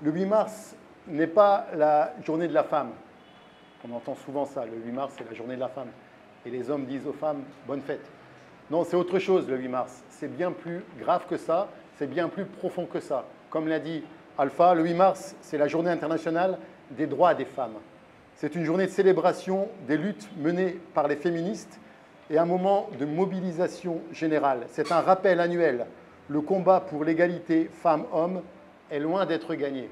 Le 8 mars n'est pas la journée de la femme. On entend souvent ça, le 8 mars, c'est la journée de la femme. Et les hommes disent aux femmes, bonne fête. Non, c'est autre chose le 8 mars. C'est bien plus grave que ça, c'est bien plus profond que ça. Comme l'a dit Alpha, le 8 mars, c'est la journée internationale des droits des femmes. C'est une journée de célébration des luttes menées par les féministes et un moment de mobilisation générale. C'est un rappel annuel. Le combat pour l'égalité femmes-hommes est loin d'être gagné.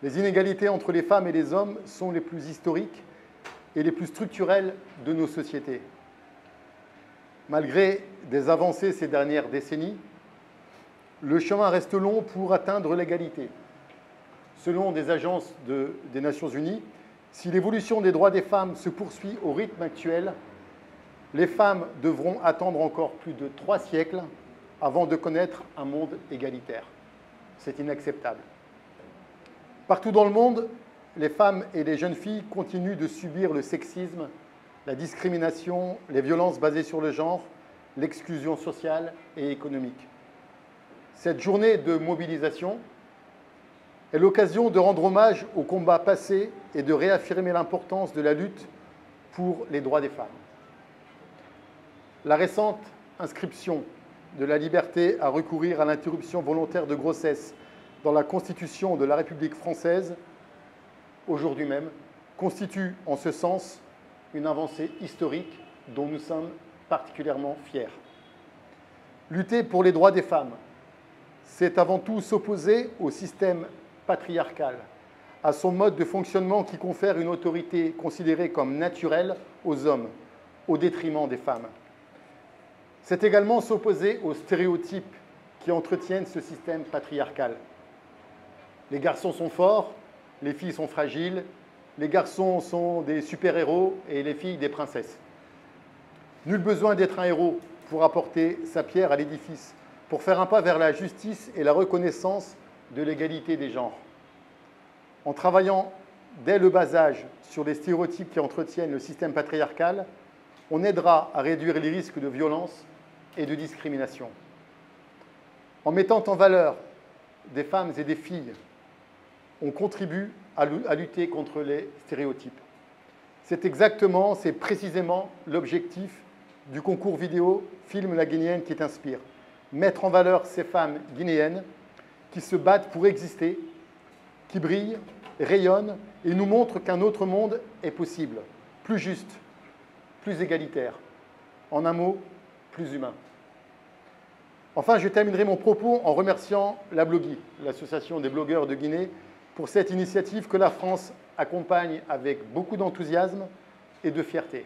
Les inégalités entre les femmes et les hommes sont les plus historiques et les plus structurelles de nos sociétés. Malgré des avancées ces dernières décennies, le chemin reste long pour atteindre l'égalité. Selon des agences des Nations Unies, si l'évolution des droits des femmes se poursuit au rythme actuel, les femmes devront attendre encore plus de 3 siècles avant de connaître un monde égalitaire. C'est inacceptable. Partout dans le monde, les femmes et les jeunes filles continuent de subir le sexisme, la discrimination, les violences basées sur le genre, l'exclusion sociale et économique. Cette journée de mobilisation est l'occasion de rendre hommage aux combats passés et de réaffirmer l'importance de la lutte pour les droits des femmes. La récente inscription de la liberté à recourir à l'interruption volontaire de grossesse dans la Constitution de la République française, aujourd'hui même, constitue en ce sens une avancée historique dont nous sommes particulièrement fiers. Lutter pour les droits des femmes, c'est avant tout s'opposer au système patriarcal, à son mode de fonctionnement qui confère une autorité considérée comme naturelle aux hommes, au détriment des femmes. C'est également s'opposer aux stéréotypes qui entretiennent ce système patriarcal. Les garçons sont forts, les filles sont fragiles, les garçons sont des super-héros et les filles des princesses. Nul besoin d'être un héros pour apporter sa pierre à l'édifice, pour faire un pas vers la justice et la reconnaissance de l'égalité des genres. En travaillant dès le bas âge sur les stéréotypes qui entretiennent le système patriarcal, on aidera à réduire les risques de violence et de discrimination. En mettant en valeur des femmes et des filles, on contribue à lutter contre les stéréotypes. C'est précisément l'objectif du concours vidéo Filme la Guinéenne qui t'inspire. Mettre en valeur ces femmes guinéennes qui se battent pour exister, qui brillent, rayonnent et nous montrent qu'un autre monde est possible, plus juste, plus égalitaire. En un mot, plus humain. Enfin, je terminerai mon propos en remerciant la Blogui, l'association des blogueurs de Guinée, pour cette initiative que la France accompagne avec beaucoup d'enthousiasme et de fierté.